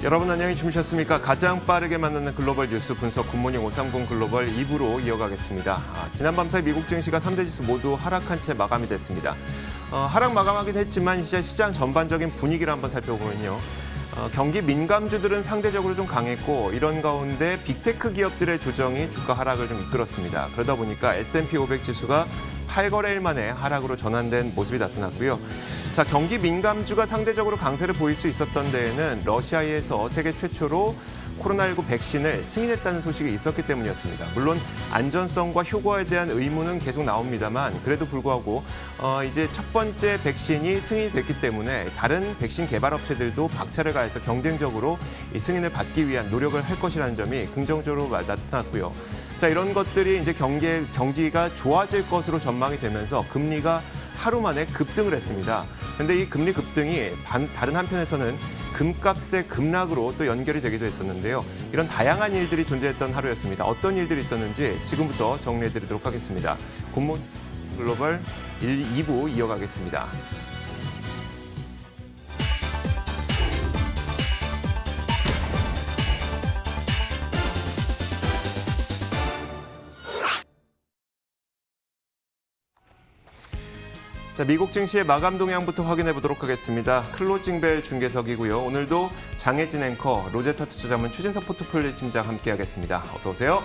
여러분 안녕히 주무셨습니까? 가장 빠르게 만나는 글로벌 뉴스 분석 굿모닝 530 글로벌 2부로 이어가겠습니다. 지난 밤 사이 미국 증시가 3대 지수 모두 하락한 채 마감이 됐습니다. 하락 마감하긴 했지만 이제 시장 전반적인 분위기를 한번 살펴보면요. 경기 민감주들은 상대적으로 좀 강했고 이런 가운데 빅테크 기업들의 조정이 주가 하락을 좀 이끌었습니다. 그러다 보니까 S&P 500 지수가 8거래일 만에 하락으로 전환된 모습이 나타났고요. 자, 경기 민감주가 상대적으로 강세를 보일 수 있었던 데에는 러시아에서 세계 최초로 코로나19 백신을 승인했다는 소식이 있었기 때문이었습니다. 물론 안전성과 효과에 대한 의문은 계속 나옵니다만 그래도 불구하고 이제 첫 번째 백신이 승인이 됐기 때문에 다른 백신 개발 업체들도 박차를 가해서 경쟁적으로 이 승인을 받기 위한 노력을 할 것이라는 점이 긍정적으로 나타났고요. 자, 이런 것들이 이제 경기가 좋아질 것으로 전망이 되면서 금리가 하루 만에 급등을 했습니다. 그런데 이 금리 급등이 다른 한편에서는 금값의 급락으로 또 연결이 되기도 했었는데요. 이런 다양한 일들이 존재했던 하루였습니다. 어떤 일들이 있었는지 지금부터 정리해드리도록 하겠습니다. 굿모닝 글로벌 2부 이어가겠습니다. 자, 미국 증시의 마감 동향부터 확인해 보도록 하겠습니다. 클로징벨 중계석이고요. 오늘도 장혜진 앵커, 로제타 투자자문 최진석 포트폴리오 팀장 함께하겠습니다. 어서 오세요.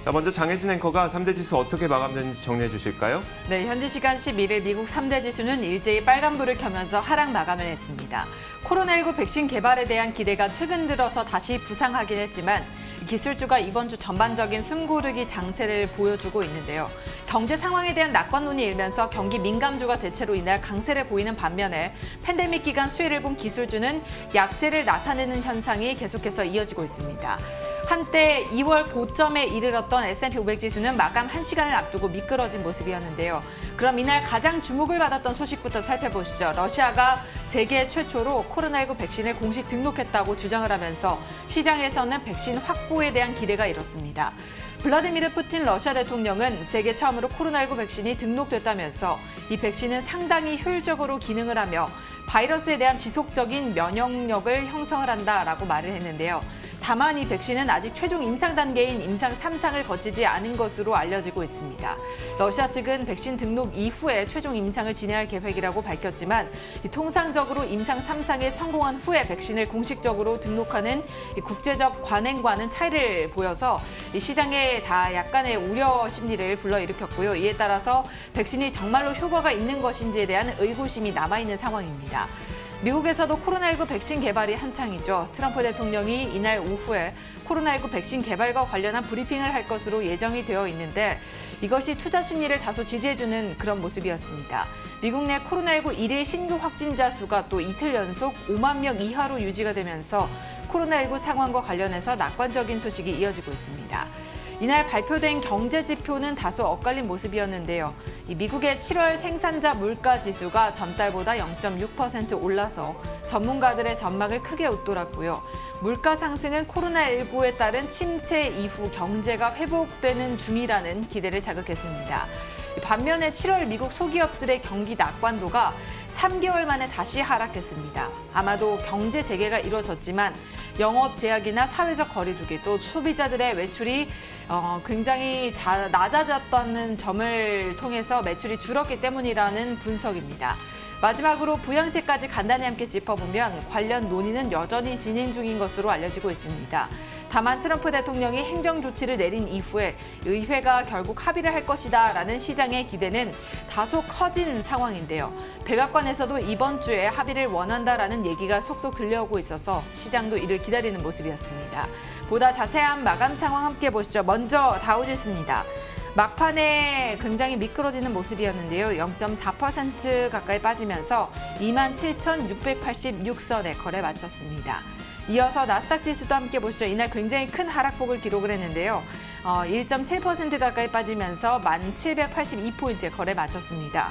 자, 먼저 장혜진 앵커가 3대 지수 어떻게 마감됐는지 정리해 주실까요? 네, 현지 시간 11일 미국 3대 지수는 일제히 빨간불을 켜면서 하락 마감을 했습니다. 코로나19 백신 개발에 대한 기대가 최근 들어서 다시 부상하긴 했지만 기술주가 이번 주 전반적인 숨고르기 장세를 보여주고 있는데요. 경제 상황에 대한 낙관론이 일면서 경기 민감주가 대체로 이날 강세를 보이는 반면에 팬데믹 기간 수혜를 본 기술주는 약세를 나타내는 현상이 계속해서 이어지고 있습니다. 한때 2월 고점에 이르렀던 S&P 500 지수는 마감 1시간을 앞두고 미끄러진 모습이었는데요. 그럼 이날 가장 주목을 받았던 소식부터 살펴보시죠. 러시아가 세계 최초로 코로나19 백신을 공식 등록했다고 주장을 하면서 시장에서는 백신 확보에 대한 기대가 일었습니다. 블라디미르 푸틴 러시아 대통령은 세계 처음으로 코로나19 백신이 등록됐다면서 이 백신은 상당히 효율적으로 기능을 하며 바이러스에 대한 지속적인 면역력을 형성을 한다라고 말을 했는데요. 다만 이 백신은 아직 최종 임상 단계인 임상 3상을 거치지 않은 것으로 알려지고 있습니다. 러시아 측은 백신 등록 이후에 최종 임상을 진행할 계획이라고 밝혔지만 통상적으로 임상 3상에 성공한 후에 백신을 공식적으로 등록하는 국제적 관행과는 차이를 보여서 시장에 다 약간의 우려 심리를 불러일으켰고요. 이에 따라서 백신이 정말로 효과가 있는 것인지에 대한 의구심이 남아있는 상황입니다. 미국에서도 코로나19 백신 개발이 한창이죠. 트럼프 대통령이 이날 오후에 코로나19 백신 개발과 관련한 브리핑을 할 것으로 예정이 되어 있는데 이것이 투자 심리를 다소 지지해주는 그런 모습이었습니다. 미국 내 코로나19 일일 신규 확진자 수가 또 이틀 연속 5만 명 이하로 유지가 되면서 코로나19 상황과 관련해서 낙관적인 소식이 이어지고 있습니다. 이날 발표된 경제 지표는 다소 엇갈린 모습이었는데요. 미국의 7월 생산자 물가 지수가 전달보다 0.6% 올라서 전문가들의 전망을 크게 웃돌았고요. 물가 상승은 코로나19에 따른 침체 이후 경제가 회복되는 중이라는 기대를 자극했습니다. 반면에 7월 미국 소기업들의 경기 낙관도가 3개월 만에 다시 하락했습니다. 아마도 경제 재개가 이루어졌지만 영업 제약이나 사회적 거리두기 또 소비자들의 매출이 굉장히 낮아졌다는 점을 통해서 매출이 줄었기 때문이라는 분석입니다. 마지막으로 부양책까지 간단히 함께 짚어보면 관련 논의는 여전히 진행 중인 것으로 알려지고 있습니다. 다만 트럼프 대통령이 행정 조치를 내린 이후에 의회가 결국 합의를 할 것이다라는 시장의 기대는 다소 커진 상황인데요. 백악관에서도 이번 주에 합의를 원한다라는 얘기가 속속 들려오고 있어서 시장도 이를 기다리는 모습이었습니다. 보다 자세한 마감 상황 함께 보시죠. 먼저 다우지수입니다. 막판에 굉장히 미끄러지는 모습이었는데요. 0.4% 가까이 빠지면서 27,686선에 거래 마쳤습니다. 이어서 나스닥 지수도 함께 보시죠. 이날 굉장히 큰 하락폭을 기록을 했는데요. 1.7% 가까이 빠지면서 1,782포인트에 거래 마쳤습니다.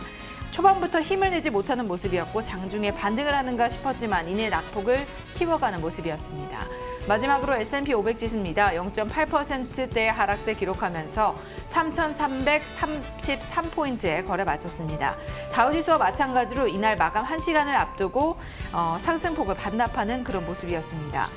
초반부터 힘을 내지 못하는 모습이었고 장중에 반등을 하는가 싶었지만 이내 낙폭을 키워가는 모습이었습니다. 마지막으로 S&P 500 지수입니다. 0.8%대의 하락세 기록하면서 3,333포인트에 거래 마쳤습니다. 다우지수와 마찬가지로 이날 마감 1시간을 앞두고 상승폭을 반납하는 그런 모습이었습니다.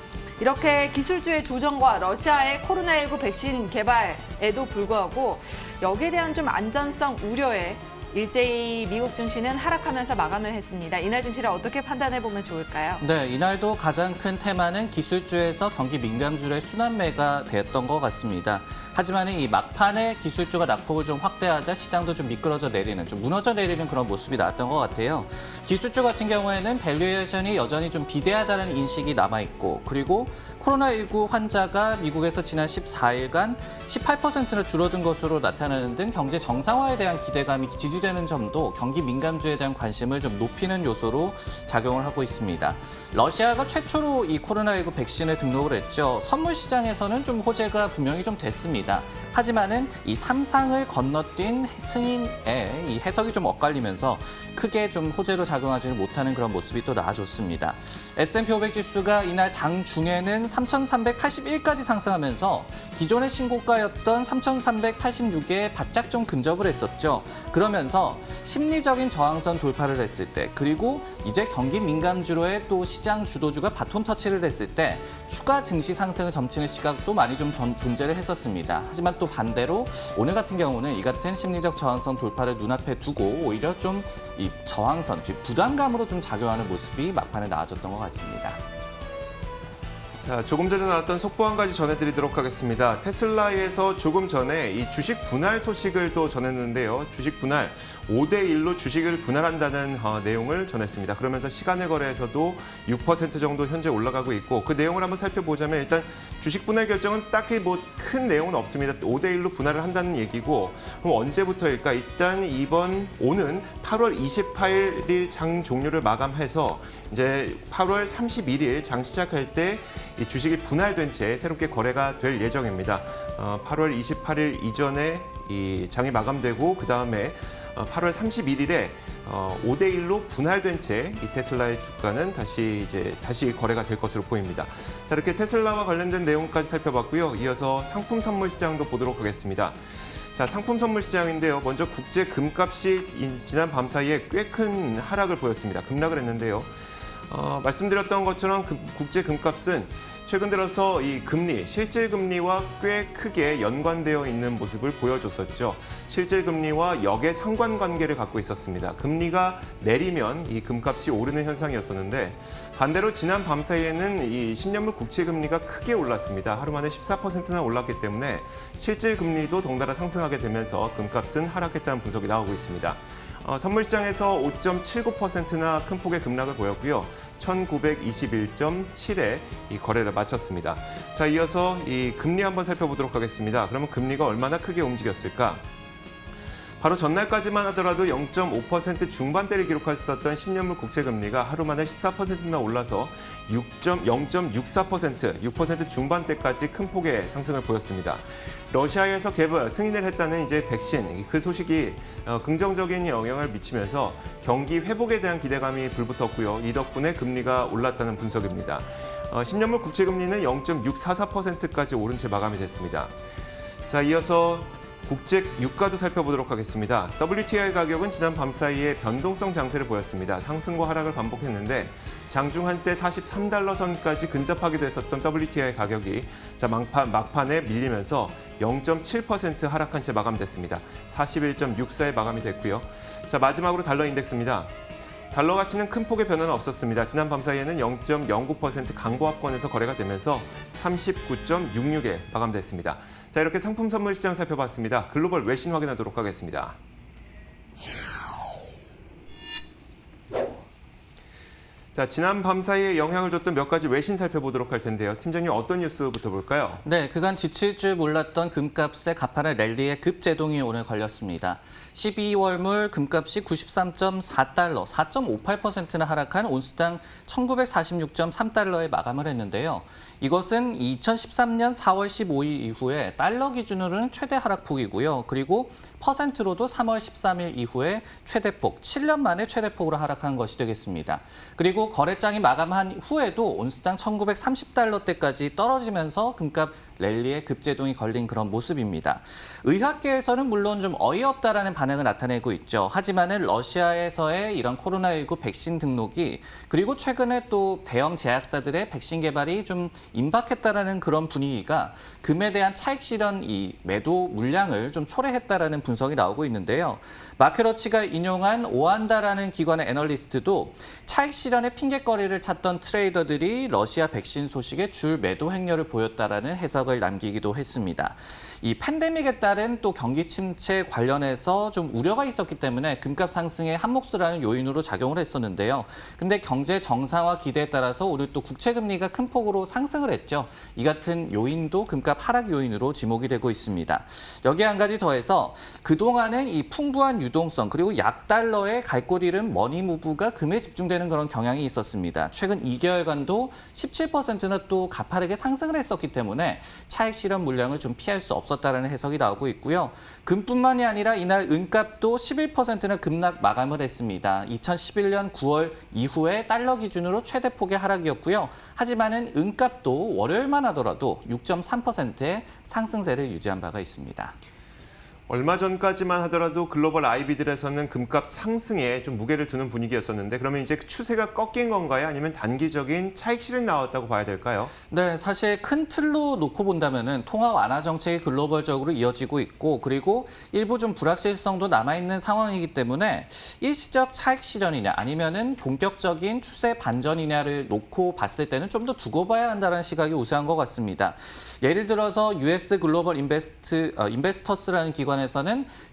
이렇게 기술주의 조정과 러시아의 코로나19 백신 개발에도 불구하고 여기에 대한 좀 안전성 우려에 일제히 미국 증시는 하락하면서 마감을 했습니다. 이날 증시를 어떻게 판단해 보면 좋을까요? 네, 이날도 가장 큰 테마는 기술주에서 경기 민감주의 순환매가 되었던 것 같습니다. 하지만 이 막판에 기술주가 낙폭을 좀 확대하자 시장도 좀 미끄러져 내리는, 좀 무너져 내리는 그런 모습이 나왔던 것 같아요. 기술주 같은 경우에는 밸류에이션이 여전히 좀 비대하다는 인식이 남아있고, 그리고 코로나19 환자가 미국에서 지난 14일간 18%나 줄어든 것으로 나타나는 등 경제 정상화에 대한 기대감이 지지되는 점도 경기 민감주에 대한 관심을 좀 높이는 요소로 작용을 하고 있습니다. 러시아가 최초로 이 코로나19 백신을 등록을 했죠. 선물 시장에서는 좀 호재가 분명히 좀 됐습니다. 하지만은 이 삼상을 건너뛴 승인의 이 해석이 좀 엇갈리면서 크게 좀 호재로 작용하지는 못하는 그런 모습이 또 나와줬습니다. S&P 500 지수가 이날 장중에는 3,381까지 상승하면서 기존의 신고가였던 3,386에 바짝 좀 근접을 했었죠. 그러면서 심리적인 저항선 돌파를 했을 때, 그리고 이제 경기 민감주로의 또 시장 주도주가 바톤 터치를 했을 때 추가 증시 상승을 점치는 시각도 많이 좀 존재를 했었습니다. 하지만 또 반대로 오늘 같은 경우는 이 같은 심리적 저항선 돌파를 눈앞에 두고 오히려 좀 이 저항선, 부담감으로 좀 작용하는 모습이 막판에 나와졌던 것 같습니다. 자, 조금 전에 나왔던 속보 한 가지 전해드리도록 하겠습니다. 테슬라에서 조금 전에 이 주식 분할 소식을 또 전했는데요. 주식 분할 5대1로 주식을 분할한다는 내용을 전했습니다. 그러면서 시간의 거래에서도 6% 정도 현재 올라가고 있고, 그 내용을 한번 살펴보자면 일단 주식 분할 결정은 딱히 뭐 큰 내용은 없습니다. 5대1로 분할을 한다는 얘기고, 그럼 언제부터일까? 일단 오는 8월 28일 장 종료를 마감해서 이제 8월 31일 장 시작할 때 이 주식이 분할된 채 새롭게 거래가 될 예정입니다. 8월 28일 이전에 이 장이 마감되고, 그 다음에 8월 31일에 5대1로 분할된 채 이 테슬라의 주가는 다시 거래가 될 것으로 보입니다. 자, 이렇게 테슬라와 관련된 내용까지 살펴봤고요. 이어서 상품 선물 시장도 보도록 하겠습니다. 자, 상품 선물 시장인데요. 먼저 국제 금값이 지난 밤 사이에 꽤 큰 하락을 보였습니다. 급락을 했는데요. 말씀드렸던 것처럼 국제 금값은 최근 들어서 이 금리, 실질 금리와 꽤 크게 연관되어 있는 모습을 보여줬었죠. 실질 금리와 역의 상관관계를 갖고 있었습니다. 금리가 내리면 이 금값이 오르는 현상이었었는데, 반대로 지난 밤 사이에는 이 10년물 국채 금리가 크게 올랐습니다. 하루 만에 14%나 올랐기 때문에 실질 금리도 덩달아 상승하게 되면서 금값은 하락했다는 분석이 나오고 있습니다. 선물 시장에서 5.79%나 큰 폭의 급락을 보였고요. 1921.7에 이 거래를 마쳤습니다. 자, 이어서 이 금리 한번 살펴보도록 하겠습니다. 그러면 금리가 얼마나 크게 움직였을까? 바로 전날까지만 하더라도 0.5% 중반대를 기록했었던 10년물 국채 금리가 하루 만에 14%나 올라서 0.64%, 6% 중반대까지 큰 폭의 상승을 보였습니다. 러시아에서 승인을 했다는 이제 백신, 그 소식이 긍정적인 영향을 미치면서 경기 회복에 대한 기대감이 불붙었고요. 이 덕분에 금리가 올랐다는 분석입니다. 10년물 국채 금리는 0.644%까지 오른 채 마감이 됐습니다. 자, 이어서 국제 유가도 살펴보도록 하겠습니다. WTI 가격은 지난 밤 사이에 변동성 장세를 보였습니다. 상승과 하락을 반복했는데 장중 한때 43달러 선까지 근접하기도 했었던 WTI 가격이 막판에 밀리면서 0.7% 하락한 채 마감됐습니다. 41.64에 마감이 됐고요. 자, 마지막으로 달러 인덱스입니다. 달러 가치는 큰 폭의 변화는 없었습니다. 지난 밤 사이에는 0.09% 강보합권에서 거래가 되면서 39.66에 마감됐습니다. 자, 이렇게 상품 선물 시장 살펴봤습니다. 글로벌 외신 확인하도록 하겠습니다. 자, 지난 밤 사이에 영향을 줬던 몇 가지 외신 살펴보도록 할 텐데요. 팀장님, 어떤 뉴스부터 볼까요? 네, 그간 지칠 줄 몰랐던 금값의 가파른 랠리에 급제동이 오늘 걸렸습니다. 12월물 금값이 93.4달러, 4.58%나 하락한 온스당 1946.3달러에 마감을 했는데요. 이것은 2013년 4월 15일 이후에 달러 기준으로는 최대 하락폭이고요. 그리고 퍼센트로도 3월 13일 이후에 최대폭, 7년 만에 최대폭으로 하락한 것이 되겠습니다. 그리고 거래장이 마감한 후에도 온스당 1930달러대까지 떨어지면서 금값 랠리에 급제동이 걸린 그런 모습입니다. 의학계에서는 물론 좀 어이없다라는 반응을 나타내고 있죠. 하지만은 러시아에서의 이런 코로나19 백신 등록이 그리고 최근에 또 대형 제약사들의 백신 개발이 좀 임박했다라는 그런 분위기가 금에 대한 차익 실현 이 매도 물량을 좀 초래했다라는 분석이 나오고 있는데요. 마케러치가 인용한 오한다라는 기관의 애널리스트도 차익 실현의 핑계거리를 찾던 트레이더들이 러시아 백신 소식에 줄 매도 행렬을 보였다라는 해석을 남기기도 했습니다. 이 팬데믹에 따른 또 경기 침체 관련해서 좀 우려가 있었기 때문에 금값 상승에 한몫을 하는 요인으로 작용을 했었는데요. 근데 경제 정상화 기대에 따라서 오늘 또 국채 금리가 큰 폭으로 상승을 했죠. 이 같은 요인도 금값 하락 요인으로 지목이 되고 있습니다. 여기에 한 가지 더해서 그동안은 이 풍부한 유동성 그리고 약달러의 갈 곳 잃은 머니무브가 금에 집중되는 그런 경향이 있었습니다. 최근 2개월간도 17%나 또 가파르게 상승을 했었기 때문에 차익 실현 물량을 좀 피할 수 없었다라는 해석이 나오고 있고요. 금뿐만이 아니라 이날 은값도 11%나 급락 마감을 했습니다. 2011년 9월 이후에 달러 기준으로 최대 폭의 하락이었고요. 하지만은 은값도 월요일만 하더라도 6.3%의 상승세를 유지한 바가 있습니다. 얼마 전까지만 하더라도 글로벌 IB들에서는 금값 상승에 좀 무게를 두는 분위기였었는데 그러면 이제 추세가 꺾인 건가요? 아니면 단기적인 차익 실현이 나왔다고 봐야 될까요? 네, 사실 큰 틀로 놓고 본다면은 통화 완화 정책이 글로벌적으로 이어지고 있고 그리고 일부 좀 불확실성도 남아있는 상황이기 때문에 일시적 차익 실현이냐 아니면은 본격적인 추세 반전이냐를 놓고 봤을 때는 좀 더 두고 봐야 한다는 시각이 우세한 것 같습니다. 예를 들어서 US 글로벌 인베스터스라는 기관에서는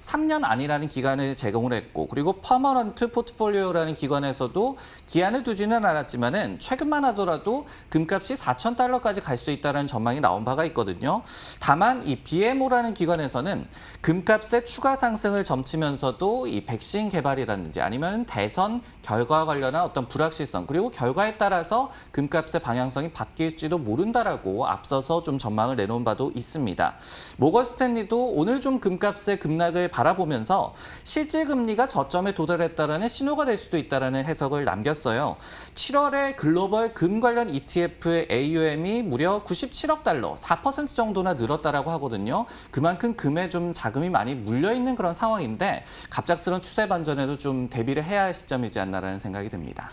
3년 안이라는 기간을 제공을 했고 그리고 퍼머넌트 포트폴리오라는 기관에서도 기한을 두지는 않았지만은 최근만 하더라도 금값이 4,000달러까지 갈 수 있다는 전망이 나온 바가 있거든요. 다만 이 BMO라는 기관에서는 금값의 추가 상승을 점치면서도 이 백신 개발이라든지 아니면 대선 결과와 관련한 어떤 불확실성 그리고 결과에 따라서 금값의 방향성이 바뀔지도 모른다라고 앞서서 좀 전망을 내놓은 바도 있습니다. 모건 스탠리도 오늘 좀 금값의 급락을 바라보면서 실질 금리가 저점에 도달했다라는 신호가 될 수도 있다라는 해석을 남겼어요. 7월에 글로벌 금 관련 ETF의 AUM이 무려 97억 달러, 4% 정도나 늘었다라고 하거든요. 그만큼 금에 좀 자금이 많이 물려 있는 그런 상황인데 갑작스러운 추세 반전에도 좀 대비를 해야 할 시점이지 않나라는 생각이 듭니다.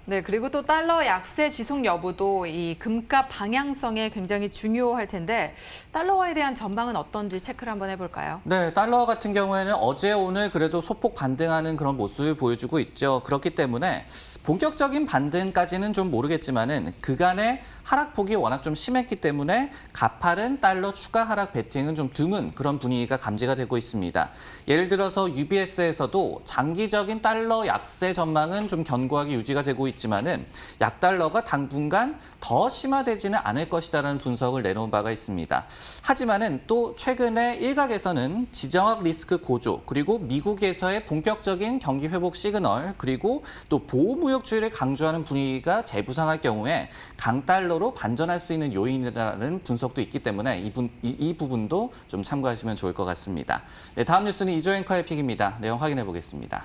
네, 그리고 또 달러 약세 지속 여부도 이 금값 방향성에 굉장히 중요할 텐데 달러화에 대한 전망은 어떤지 체크를 한번 해볼까요? 네, 달러 같은 경우에는 어제 오늘 그래도 소폭 반등하는 그런 모습을 보여주고 있죠. 그렇기 때문에 본격적인 반등까지는 좀 모르겠지만은 그간의 하락폭이 워낙 좀 심했기 때문에 가파른 달러 추가 하락 베팅은 좀 드문 그런 분위기가 감지가 되고 있습니다. 예를 들어서 UBS에서도 장기적인 달러 약세 전망은 좀 견고하게 유지가 되고 있지만은 약달러가 당분간 더 심화되지는 않을 것이다라는 분석을 내놓은 바가 있습니다. 하지만은 또 최근에 일각에서는 지정학 리스크 고조 그리고 미국에서의 본격적인 경기 회복 시그널 그리고 또 보호무역주의를 강조하는 분위기가 재부상할 경우에 강달러로 반전할 수 있는 요인이라는 분석도 있기 때문에 이 부분도 좀 참고하시면 좋을 것 같습니다. 네, 다음 뉴스는 이조 앵커의 픽입니다. 내용 확인해 보겠습니다.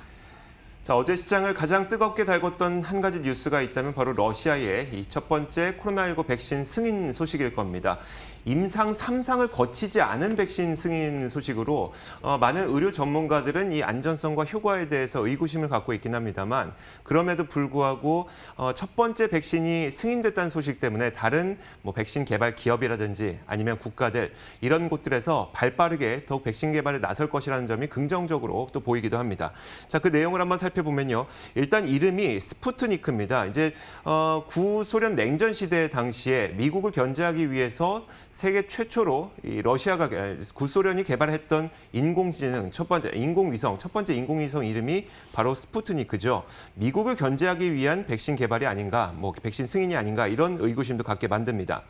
자, 어제 시장을 가장 뜨겁게 달궜던 한 가지 뉴스가 있다면 바로 러시아의 이 첫 번째 코로나19 백신 승인 소식일 겁니다. 임상 3상을 거치지 않은 백신 승인 소식으로 많은 의료 전문가들은 이 안전성과 효과에 대해서 의구심을 갖고 있긴 합니다만 그럼에도 불구하고 첫 번째 백신이 승인됐다는 소식 때문에 다른 뭐 백신 개발 기업이라든지 아니면 국가들 이런 곳들에서 발빠르게 더욱 백신 개발에 나설 것이라는 점이 긍정적으로 또 보이기도 합니다. 자, 그 내용을 한번 살펴보면요. 일단 이름이 스푸트니크입니다. 이제 구소련 냉전 시대 당시에 미국을 견제하기 위해서 세계 최초로 이 러시아가 구소련이 개발했던 인공지능 첫 번째 인공위성 이름이 바로 스푸트니크죠. 미국을 견제하기 위한 백신 개발이 아닌가, 뭐 백신 승인이 아닌가 이런 의구심도 갖게 만듭니다.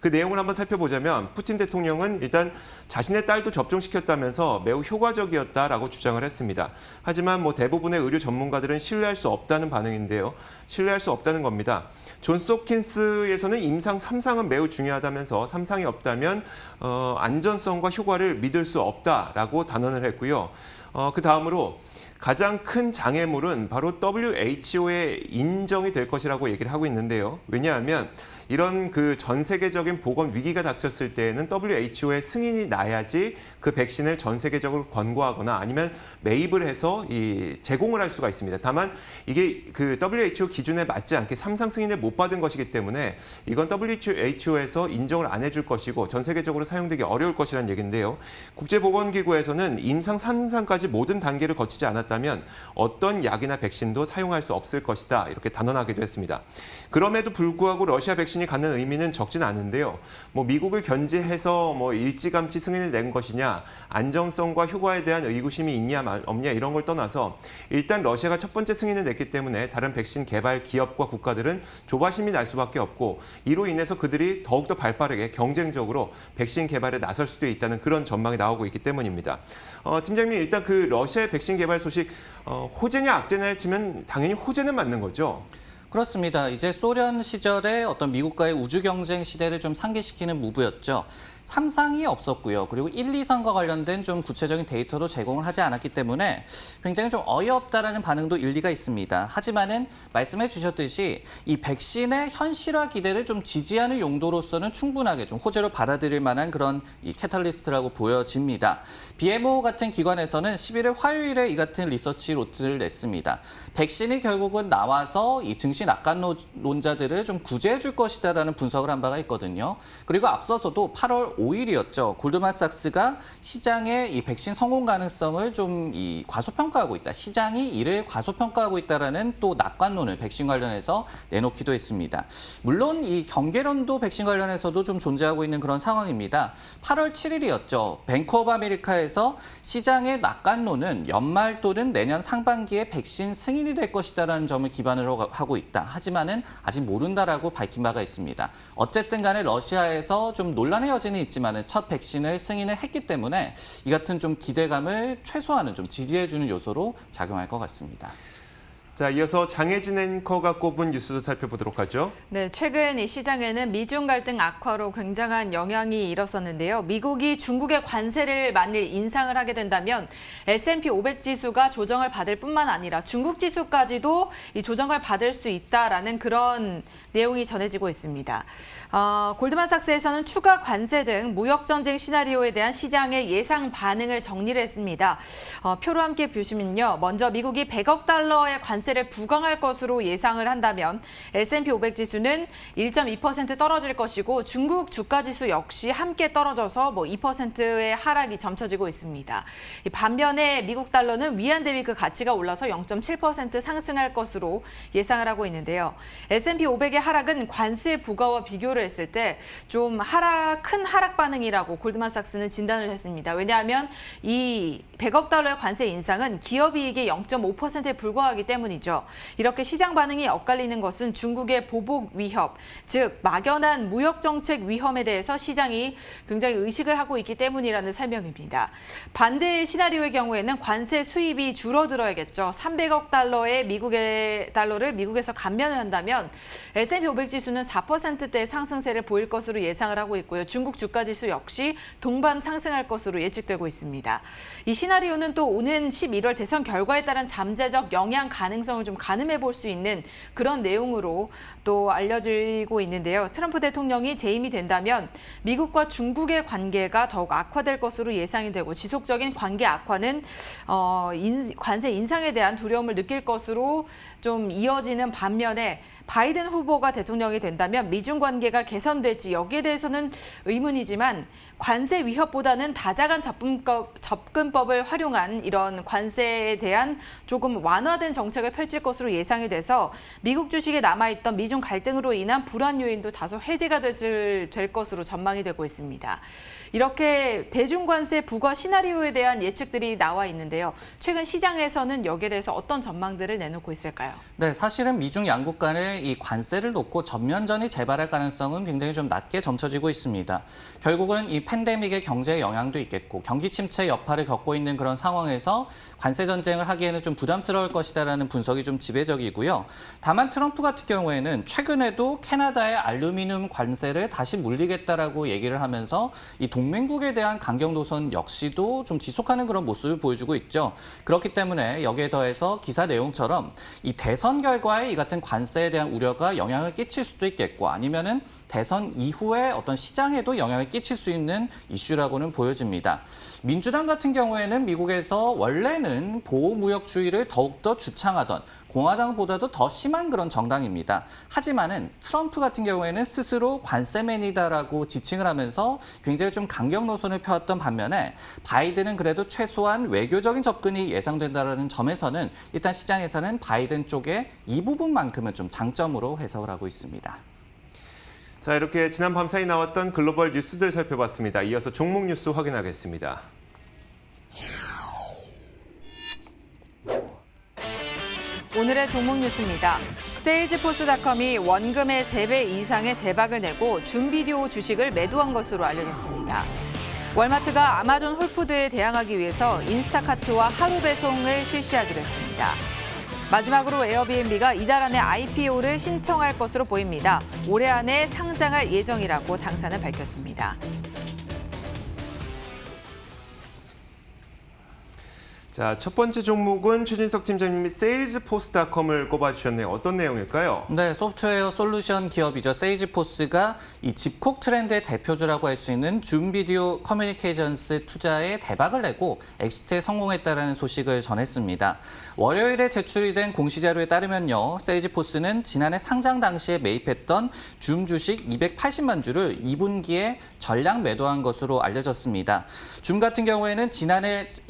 그 내용을 한번 살펴보자면 푸틴 대통령은 일단 자신의 딸도 접종시켰다면서 매우 효과적이었다라고 주장을 했습니다. 하지만 뭐 대부분의 의료 전문가들은 신뢰할 수 없다는 반응인데요. 신뢰할 수 없다는 겁니다. 존스 홉킨스에서는 임상 3상은 매우 중요하다면서 3상이 없다면 안전성과 효과를 믿을 수 없다라고 단언을 했고요. 그 다음으로 가장 큰 장애물은 바로 WHO의 인정이 될 것이라고 얘기를 하고 있는데요. 왜냐하면 이런 그 전 세계적인 보건 위기가 닥쳤을 때에는 WHO의 승인이 나야지 그 백신을 전 세계적으로 권고하거나 아니면 매입을 해서 제공을 할 수가 있습니다. 다만 이게 그 WHO 기준에 맞지 않게 3상 승인을 못 받은 것이기 때문에 이건 WHO에서 인정을 안 해줄 것이고 전 세계적으로 사용되기 어려울 것이라는 얘기인데요. 국제보건기구에서는 임상 3상까지 모든 단계를 거치지 않았다면 어떤 약이나 백신도 사용할 수 없을 것이다. 이렇게 단언하기도 했습니다. 그럼에도 불구하고 러시아 백신이 갖는 의미는 적진 않은데요. 미국을 견제해서 일찌감치 승인을 낸 것이냐, 안정성과 효과에 대한 의구심이 있냐 없냐 이런 걸 떠나서 일단 러시아가 첫 번째 승인을 냈기 때문에 다른 백신 개발 기업과 국가들은 조바심이 날 수밖에 없고 이로 인해서 그들이 더욱더 발빠르게 경쟁적으로 백신 개발에 나설 수도 있다는 그런 전망이 나오고 있기 때문입니다. 팀장님, 일단 그 러시아의 백신 개발 소식 호재냐 악재냐를 치면 당연히 호재는 맞는 거죠? 그렇습니다. 이제 소련 시절에 어떤 미국과의 우주 경쟁 시대를 좀 상기시키는 무브였죠. 3상이 없었고요. 그리고 1, 2상과 관련된 좀 구체적인 데이터도 제공을 하지 않았기 때문에 굉장히 좀 어이없다라는 반응도 일리가 있습니다. 하지만은 말씀해 주셨듯이 이 백신의 현실화 기대를 좀 지지하는 용도로서는 충분하게 좀 호재로 받아들일 만한 그런 이 캐탈리스트라고 보여집니다. BMO 같은 기관에서는 11일 화요일에 이 같은 리서치 노트를 냈습니다. 백신이 결국은 나와서 이 증시 낙관론자들을 좀 구제해 줄 것이다라는 분석을 한 바가 있거든요. 그리고 앞서서도 8월 5일이었죠. 골드만삭스가 시장의 이 백신 성공 가능성을 좀 과소평가하고 있다. 시장이 이를 과소평가하고 있다라는 또 낙관론을 백신 관련해서 내놓기도 했습니다. 물론 이 경계론도 백신 관련해서도 좀 존재하고 있는 그런 상황입니다. 8월 7일이었죠. 뱅크 오브 아메리카에서 시장의 낙관론은 연말 또는 내년 상반기에 백신 승인이 될 것이다라는 점을 기반으로 하고 있다. 하지만은 아직 모른다라고 밝힌 바가 있습니다. 어쨌든 간에 러시아에서 좀 논란의 여지는 있지만은 첫 백신을 승인을 했기 때문에 이 같은 좀 기대감을 최소화하는 좀 지지해주는 요소로 작용할 것 같습니다. 자, 이어서 장혜진 앵커가 꼽은 뉴스도 살펴보도록 하죠. 네, 최근 이 시장에는 미중 갈등 악화로 굉장한 영향이 일었었는데요. 미국이 중국의 관세를 만일 인상을 하게 된다면 S&P 500 지수가 조정을 받을 뿐만 아니라 중국 지수까지도 이 조정을 받을 수 있다라는 그런 내용이 전해지고 있습니다. 골드만삭스에서는 추가 관세 등 무역 전쟁 시나리오에 대한 시장의 예상 반응을 정리를 했습니다. 표로 함께 보시면요. 먼저 미국이 100억 달러의 관세를 부과할 것으로 예상을 한다면 S&P 500 지수는 1.2% 떨어질 것이고 중국 주가 지수 역시 함께 떨어져서 2%의 하락이 점쳐지고 있습니다. 반면에 미국 달러는 위안 대비 그 가치가 올라서 0.7% 상승할 것으로 예상을 하고 있는데요. S&P 500의 하락은 관세 부과와 비교를 했을 때 좀 큰 하락 반응이라고 골드만삭스는 진단을 했습니다. 왜냐하면 이 100억 달러의 관세 인상은 기업이익의 0.5%에 불과하기 때문이죠. 이렇게 시장 반응이 엇갈리는 것은 중국의 보복 위협, 즉 막연한 무역 정책 위험에 대해서 시장이 굉장히 의식을 하고 있기 때문이라는 설명입니다. 반대의 시나리오의 경우에는 관세 수입이 줄어들어야겠죠. 300억 달러의 미국의 달러를 미국에서 감면을 한다면 S&P 500 지수는 4%대의 상승세를 보일 것으로 예상을 하고 있고요. 중국 주가 지수 역시 동반 상승할 것으로 예측되고 있습니다. 이 시나리오는 또 오는 11월 대선 결과에 따른 잠재적 영향 가능성을 좀 가늠해 볼 수 있는 그런 내용으로 또 알려지고 있는데요. 트럼프 대통령이 재임이 된다면 미국과 중국의 관계가 더욱 악화될 것으로 예상이 되고 지속적인 관계 악화는 관세 인상에 대한 두려움을 느낄 것으로 좀 이어지는 반면에 바이든 후보가 대통령이 된다면 미중 관계가 개선될지 여기에 대해서는 의문이지만 관세 위협보다는 다자간 접근법을 활용한 이런 관세에 대한 조금 완화된 정책을 펼칠 것으로 예상이 돼서 미국 주식에 남아있던 미중 갈등으로 인한 불안 요인도 다소 해제가 될 것으로 전망이 되고 있습니다. 이렇게 대중관세 부과 시나리오에 대한 예측들이 나와 있는데요. 최근 시장에서는 여기에 대해서 어떤 전망들을 내놓고 있을까요? 네, 사실은 미중 양국 간의 이 관세를 놓고 전면전이 재발할 가능성은 굉장히 좀 낮게 점쳐지고 있습니다. 결국은 이 팬데믹의 경제에 영향도 있겠고 경기 침체 여파를 겪고 있는 그런 상황에서 관세 전쟁을 하기에는 좀 부담스러울 것이다라는 분석이 좀 지배적이고요. 다만 트럼프 같은 경우에는 최근에도 캐나다의 알루미늄 관세를 다시 물리겠다라고 얘기를 하면서 이 동맹국에 대한 강경 노선 역시도 좀 지속하는 그런 모습을 보여주고 있죠. 그렇기 때문에 여기에 더해서 기사 내용처럼 이 대선 결과에 이 같은 관세에 대한 대한 우려가 영향을 끼칠 수도 있겠고 아니면은 대선 이후에 어떤 시장에도 영향을 끼칠 수 있는 이슈라고는 보여집니다. 민주당 같은 경우에는 미국에서 원래는 보호무역주의를 더욱더 주창하던 공화당보다도 더 심한 그런 정당입니다. 하지만은 트럼프 같은 경우에는 스스로 관세맨이다라고 지칭을 하면서 굉장히 좀 강경 노선을 펴왔던 반면에 바이든은 그래도 최소한 외교적인 접근이 예상된다는 점에서는 일단 시장에서는 바이든 쪽에 이 부분만큼은 좀 장점으로 해석을 하고 있습니다. 자, 이렇게 지난 밤사이 나왔던 글로벌 뉴스들 살펴봤습니다. 이어서 종목 뉴스 확인하겠습니다. 오늘의 종목 뉴스입니다. 세일즈포스닷컴이 원금의 3배 이상의 대박을 내고 줌비디오 주식을 매도한 것으로 알려졌습니다. 월마트가 아마존 홀푸드에 대항하기 위해서 인스타카트와 하루 배송을 실시하기로 했습니다. 마지막으로 에어비앤비가 이달 안에 IPO를 신청할 것으로 보입니다. 올해 안에 상장할 예정이라고 당사는 밝혔습니다. 자, 첫 번째 종목은 최진석 팀장님이 세일즈포스닷컴을 꼽아주셨네요. 어떤 내용일까요? 네, 소프트웨어 솔루션 기업이죠. 세이지포스가 이 집콕 트렌드의 대표주라고 할 수 있는 줌비디오 커뮤니케이션스 투자에 대박을 내고 엑시트에 성공했다는 소식을 전했습니다. 월요일에 제출이 된 공시자료에 따르면요. 세이지포스는 지난해 상장 당시에 매입했던 줌 주식 280만 주를 2분기에 전량 매도한 것으로 알려졌습니다. 줌 같은 경우에는 지난해죠.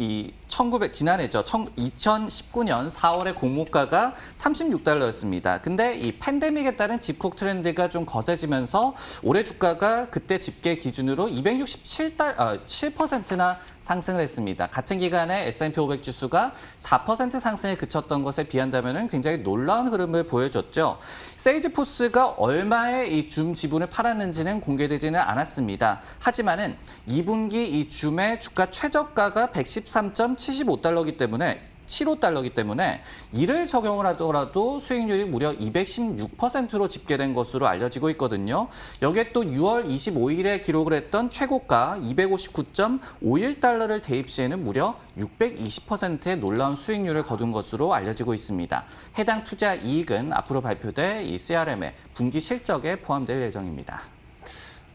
2019년 4월에 공모가가 $36였습니다. 근데 이 팬데믹에 따른 집콕 트렌드가 좀 거세지면서 올해 주가가 그때 집계 기준으로 267%나 상승을 했습니다. 같은 기간에 S&P 500 지수가 4% 상승에 그쳤던 것에 비한다면 굉장히 놀라운 흐름을 보여줬죠. 세이지포스가 얼마에 이 줌 지분을 팔았는지는 공개되지는 않았습니다. 하지만은 2분기 이 줌의 주가 최저가가 113.75달러이기 때문에 75달러이기 때문에 이를 적용을 하더라도 수익률이 무려 216%로 집계된 것으로 알려지고 있거든요. 여기에 또 6월 25일에 기록을 했던 최고가 259.51달러를 대입 시에는 무려 620%의 놀라운 수익률을 거둔 것으로 알려지고 있습니다. 해당 투자 이익은 앞으로 발표될 이 CRM의 분기 실적에 포함될 예정입니다.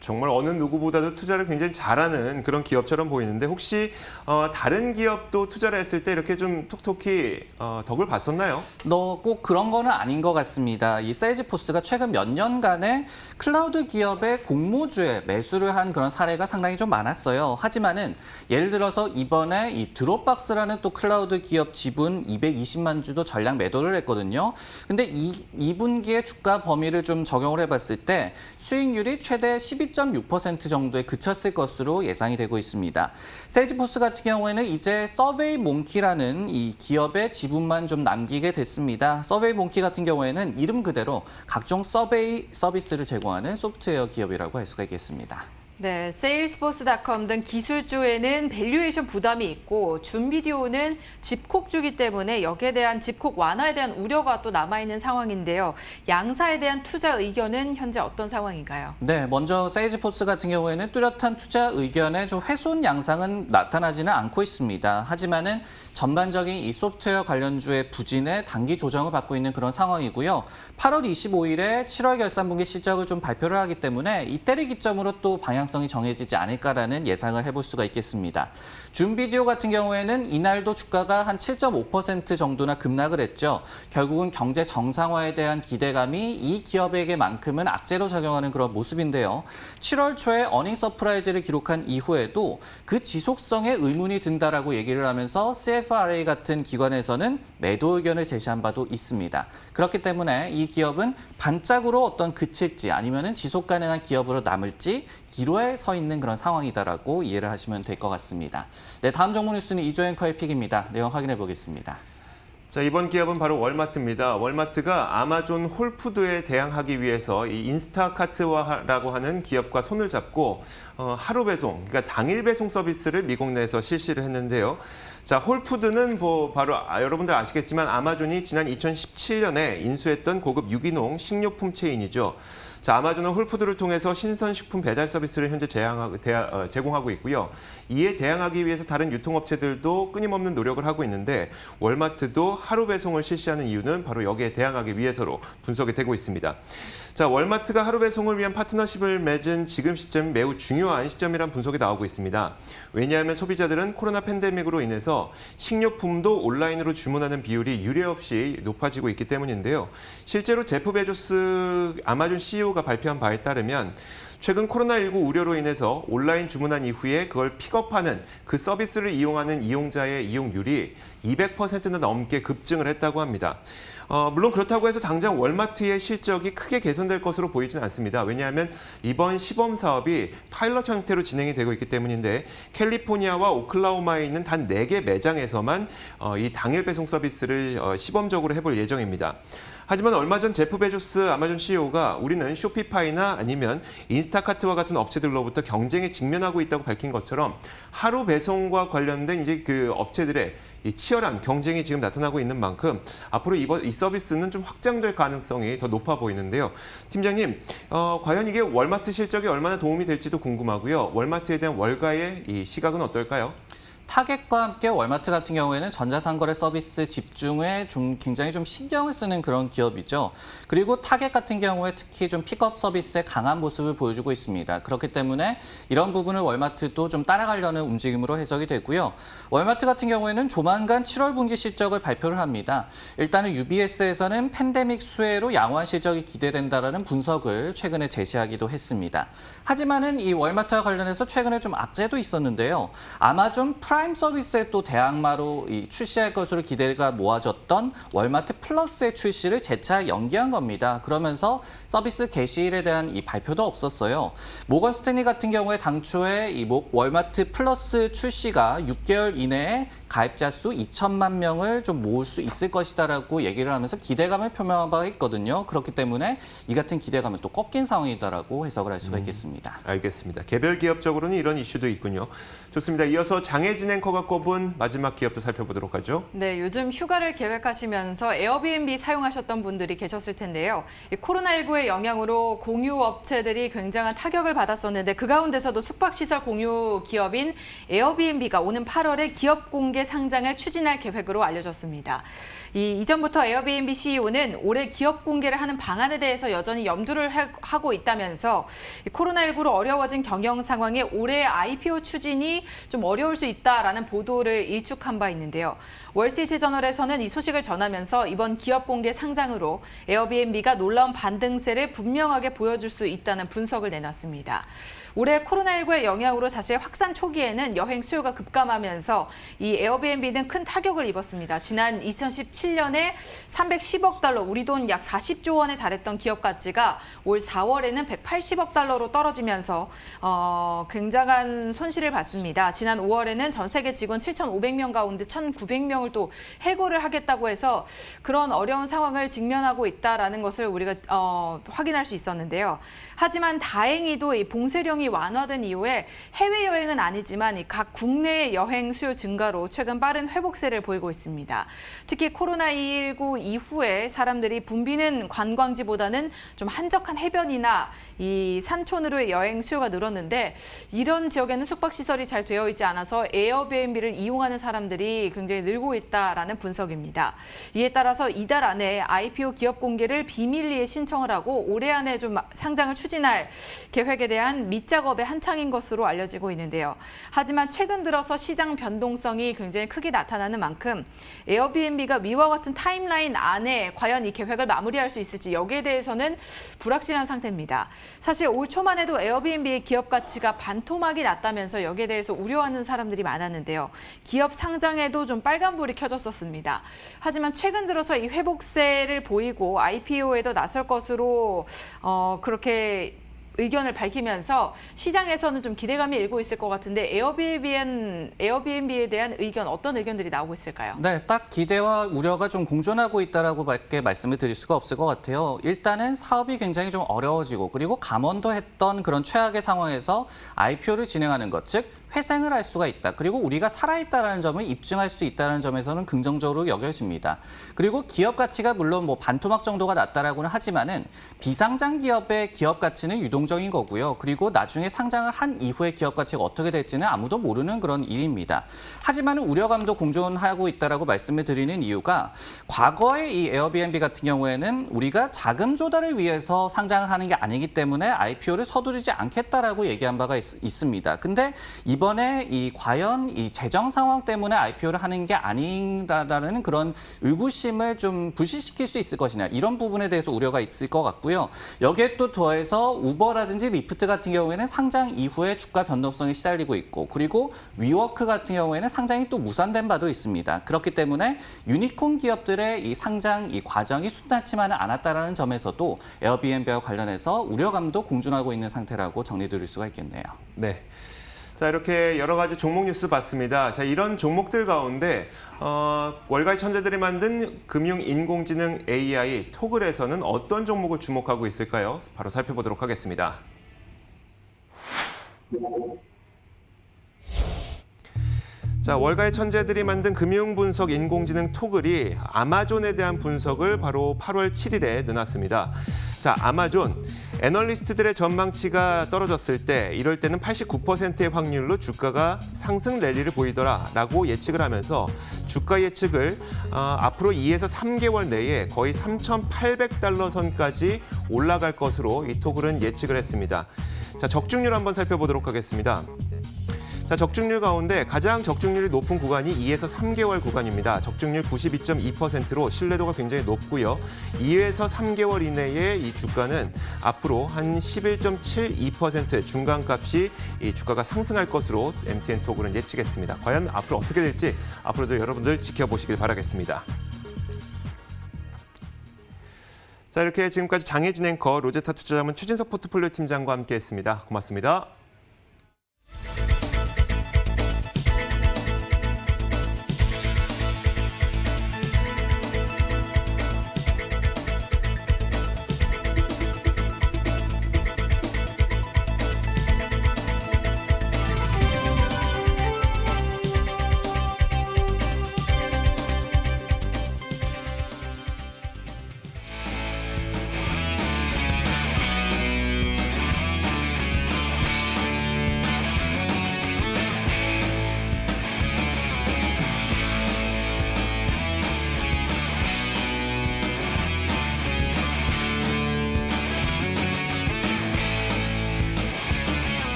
정말 어느 누구보다도 투자를 굉장히 잘하는 그런 기업처럼 보이는데 혹시 다른 기업도 투자를 했을 때 이렇게 좀 톡톡히 덕을 봤었나요? 꼭 그런 거는 아닌 것 같습니다. 이 세일즈포스가 최근 몇 년간의 클라우드 기업의 공모주에 매수를 한 그런 사례가 상당히 좀 많았어요. 하지만은 예를 들어서 이번에 이 드롭박스라는 또 클라우드 기업 지분 220만 주도 전량 매도를 했거든요. 근데 2분기의 주가 범위를 좀 적용을 해봤을 때 수익률이 최대 12.6% 정도에 그쳤을 것으로 예상이 되고 있습니다. 세일즈포스 같은 경우에는 이제 서베이 몽키라는 이 기업의 지분만 좀 남기게 됐습니다. 서베이 몽키 같은 경우에는 이름 그대로 각종 서베이 서비스를 제공하는 소프트웨어 기업이라고 할 수가 있겠습니다. 네, 세일스포스닷컴 등 기술주에는 밸류에이션 부담이 있고 줌비디오는 집콕주기 때문에 여기에 대한 집콕 완화에 대한 우려가 또 남아있는 상황인데요. 양사에 대한 투자 의견은 현재 어떤 상황인가요? 네, 먼저 세일즈포스 같은 경우에는 뚜렷한 투자 의견에 좀 훼손 양상은 나타나지는 않고 있습니다. 하지만은 전반적인 이 소프트웨어 관련주의 부진에 단기 조정을 받고 있는 그런 상황이고요. 8월 25일에 7월 결산분기 실적을 좀 발표를 하기 때문에 이때를 기점으로 또 방향성이 정해지지 않을까라는 예상을 해볼 수가 있겠습니다. 줌비디오 같은 경우에는 이날도 주가가 한 7.5% 정도나 급락을 했죠. 결국은 경제 정상화에 대한 기대감이 이 기업에게만큼은 악재로 작용하는 그런 모습인데요. 7월 초에 어닝 서프라이즈를 기록한 이후에도 그 지속성에 의문이 든다라고 얘기를 하면서 CFRA 같은 기관에서는 매도 의견을 제시한 바도 있습니다. 그렇기 때문에 이 기업은 반짝으로 어떤 그칠지 아니면은 지속 가능한 기업으로 남을지 기로에 서 있는 그런 상황이다라고 이해를 하시면 될 것 같습니다. 네, 다음 종목 뉴스는 이조 앵커의 픽입니다. 내용 확인해 보겠습니다. 자, 이번 기업은 바로 월마트입니다. 월마트가 아마존 홀푸드에 대항하기 위해서 이 인스타카트라고 하는 기업과 손을 잡고 하루 배송, 그러니까 당일 배송 서비스를 미국 내에서 실시를 했는데요. 자, 홀푸드는 바로 여러분들 아시겠지만 아마존이 지난 2017년에 인수했던 고급 유기농 식료품 체인이죠. 자, 아마존은 홀푸드를 통해서 신선식품 배달 서비스를 현재 제공하고 있고요. 이에 대항하기 위해서 다른 유통업체들도 끊임없는 노력을 하고 있는데 월마트도 하루 배송을 실시하는 이유는 바로 여기에 대항하기 위해서로 분석이 되고 있습니다. 자, 월마트가 하루 배송을 위한 파트너십을 맺은 지금 시점이 매우 중요한 시점이란 분석이 나오고 있습니다. 왜냐하면 소비자들은 코로나 팬데믹으로 인해서 식료품도 온라인으로 주문하는 비율이 유례없이 높아지고 있기 때문인데요. 실제로 제프 베조스 아마존 CEO가 발표한 바에 따르면 최근 코로나19 우려로 인해서 온라인 주문한 이후에 그걸 픽업하는 그 서비스를 이용하는 이용자의 이용률이 200%나 넘게 급증을 했다고 합니다. 물론 그렇다고 해서 당장 월마트의 실적이 크게 개선될 것으로 보이진 않습니다. 왜냐하면 이번 시범 사업이 파일럿 형태로 진행이 되고 있기 때문인데 캘리포니아와 오클라호마에 있는 단 4개 매장에서만 이 당일 배송 서비스를 시범적으로 해볼 예정입니다. 하지만 얼마 전 제프 베조스 아마존 CEO가 우리는 쇼피파이나 아니면 인스타카트와 같은 업체들로부터 경쟁에 직면하고 있다고 밝힌 것처럼 하루 배송과 관련된 이제 그 업체들의 이 치열한 경쟁이 지금 나타나고 있는 만큼 앞으로 이 서비스는 좀 확장될 가능성이 더 높아 보이는데요. 팀장님, 과연 이게 월마트 실적에 얼마나 도움이 될지도 궁금하고요. 월마트에 대한 월가의 이 시각은 어떨까요? 타겟과 함께 월마트 같은 경우에는 전자상거래 서비스 집중에 굉장히 좀 신경을 쓰는 그런 기업이죠. 그리고 타겟 같은 경우에 특히 좀 픽업 서비스의 강한 모습을 보여주고 있습니다. 그렇기 때문에 이런 부분을 월마트도 좀 따라가려는 움직임으로 해석이 되고요. 월마트 같은 경우에는 조만간 7월 분기 실적을 발표를 합니다. 일단은 UBS에서는 팬데믹 수혜로 양호한 실적이 기대된다라는 분석을 최근에 제시하기도 했습니다. 하지만은 이 월마트와 관련해서 최근에 좀 악재도 있었는데요. 아마존 프라임 서비스에 또 대항마로 출시할 것으로 기대가 모아졌던 월마트 플러스의 출시를 재차 연기한 겁니다. 그러면서 서비스 개시일에 대한 이 발표도 없었어요. 모건 스탠리 같은 경우에 당초에 이 월마트 플러스 출시가 6개월 이내에 가입자 수 2천만 명을 좀 모을 수 있을 것이다라고 얘기를 하면서 기대감을 표명한 바가 있거든요. 그렇기 때문에 이 같은 기대감은 또 꺾인 상황이다라고 해석을 할 수가 있겠습니다. 알겠습니다. 개별 기업적으로는 이런 이슈도 있군요. 좋습니다. 이어서 장혜진 앵커가 꼽은 마지막 기업도 살펴보도록 하죠. 네, 요즘 휴가를 계획하시면서 에어비앤비 사용하셨던 분들이 계셨을 텐데요. 이 코로나19의 영향으로 공유 업체들이 굉장한 타격을 받았었는데 그 가운데서도 숙박시설 공유 기업인 에어비앤비가 오는 8월에 기업 공개 상장을 추진할 계획으로 알려졌습니다. 이전부터 에어비앤비 CEO는 올해 기업 공개를 하는 방안에 대해서 여전히 염두를 하고 있다면서 코로나19로 어려워진 경영 상황에 올해 IPO 추진이 좀 어려울 수 있다라는 보도를 일축한 바 있는데요. 월스트리트저널에서는 이 소식을 전하면서 이번 기업 공개 상장으로 에어비앤비가 놀라운 반등세를 분명하게 보여줄 수 있다는 분석을 내놨습니다. 올해 코로나19의 영향으로 사실 확산 초기에는 여행 수요가 급감하면서 이 에어비앤비는 큰 타격을 입었습니다. 지난 2017년에 310억 달러, 우리 돈 약 40조 원에 달했던 기업 가치가 올 4월에는 180억 달러로 떨어지면서 굉장한 손실을 봤습니다. 지난 5월에는 전 세계 직원 7,500명 가운데 1,900명을 또 해고를 하겠다고 해서 그런 어려운 상황을 직면하고 있다라는 것을 우리가 확인할 수 있었는데요. 하지만 다행히도 이 봉쇄령이 완화된 이후에 해외여행은 아니지만 각 국내 여행 수요 증가로 최근 빠른 회복세를 보이고 있습니다. 특히 코로나19 이후에 사람들이 붐비는 관광지보다는 좀 한적한 해변이나 이 산촌으로의 여행 수요가 늘었는데 이런 지역에는 숙박시설이 잘 되어 있지 않아서 에어비앤비를 이용하는 사람들이 굉장히 늘고 있다라는 분석입니다. 이에 따라서 이달 안에 IPO 기업 공개를 비밀리에 신청을 하고 올해 안에 좀 상장을 추진할 계획에 대한 밑작업의 한창인 것으로 알려지고 있는데요. 하지만 최근 들어서 시장 변동성이 굉장히 크게 나타나는 만큼 에어비앤비가 위와 같은 타임라인 안에 과연 이 계획을 마무리할 수 있을지 여기에 대해서는 불확실한 상태입니다. 사실 올 초만 해도 에어비앤비의 기업 가치가 반토막이 났다면서 여기에 대해서 우려하는 사람들이 많았는데요. 기업 상장에도 좀 빨간불이 켜졌었습니다. 하지만 최근 들어서 이 회복세를 보이고 IPO에도 나설 것으로 그렇게 의견을 밝히면서 시장에서는 좀 기대감이 일고 있을 것 같은데 에어비앤비에 대한 의견, 어떤 의견들이 나오고 있을까요? 네, 딱 기대와 우려가 좀 공존하고 있다라고밖에 말씀을 드릴 수가 없을 것 같아요. 일단은 사업이 굉장히 좀 어려워지고 그리고 감원도 했던 그런 최악의 상황에서 IPO를 진행하는 것, 즉 회생을 할 수가 있다. 그리고 우리가 살아있다는 점을 입증할 수 있다는 점에서는 긍정적으로 여겨집니다. 그리고 기업 가치가 물론 뭐 반토막 정도가 낮다라고는 하지만은 비상장 기업의 기업 가치는 유동적인 거고요. 그리고 나중에 상장을 한 이후의 기업 가치가 어떻게 될지는 아무도 모르는 그런 일입니다. 하지만은 우려감도 공존하고 있다라고 말씀을 드리는 이유가 과거의 이 에어비앤비 같은 경우에는 우리가 자금 조달을 위해서 상장을 하는 게 아니기 때문에 IPO를 서두르지 않겠다라고 얘기한 바가 있습니다. 근데 이번에 과연 이 재정 상황 때문에 IPO를 하는 게 아니라는 그런 의구심을 좀 불식시킬 수 있을 것이냐, 이런 부분에 대해서 우려가 있을 것 같고요. 여기에 또 더해서 우버라든지 리프트 같은 경우에는 상장 이후에 주가 변동성이 시달리고 있고, 그리고 위워크 같은 경우에는 상장이 또 무산된 바도 있습니다. 그렇기 때문에 유니콘 기업들의 이 상장 이 과정이 순탄치만은 않았다라는 점에서도 에어비앤비와 관련해서 우려감도 공존하고 있는 상태라고 정리드릴 수가 있겠네요. 네. 자, 이렇게 여러 가지 종목 뉴스 봤습니다. 자, 이런 종목들 가운데 월가의 천재들이 만든 금융인공지능 AI 토글에서는 어떤 종목을 주목하고 있을까요? 바로 살펴보도록 하겠습니다. 자, 월가의 천재들이 만든 금융분석 인공지능 토글이 아마존에 대한 분석을 바로 8월 7일에 내놨습니다. 자, 아마존. 애널리스트들의 전망치가 떨어졌을 때 이럴 때는 89%의 확률로 주가가 상승 랠리를 보이더라라고 예측을 하면서 주가 예측을 앞으로 2에서 3개월 내에 거의 3,800달러 선까지 올라갈 것으로 이 토글은 예측을 했습니다. 자, 적중률 한번 살펴보도록 하겠습니다. 자, 적중률 가운데 가장 적중률이 높은 구간이 2에서 3개월 구간입니다. 적중률 92.2%로 신뢰도가 굉장히 높고요. 2에서 3개월 이내에 이 주가는 앞으로 한 11.72% 중간값이 이 주가가 상승할 것으로 MTN 토글은 예측했습니다. 과연 앞으로 어떻게 될지 앞으로도 여러분들 지켜보시길 바라겠습니다. 자, 이렇게 지금까지 장혜진 앵커, 로제타 투자자문 최진석 포트폴리오 팀장과 함께했습니다. 고맙습니다.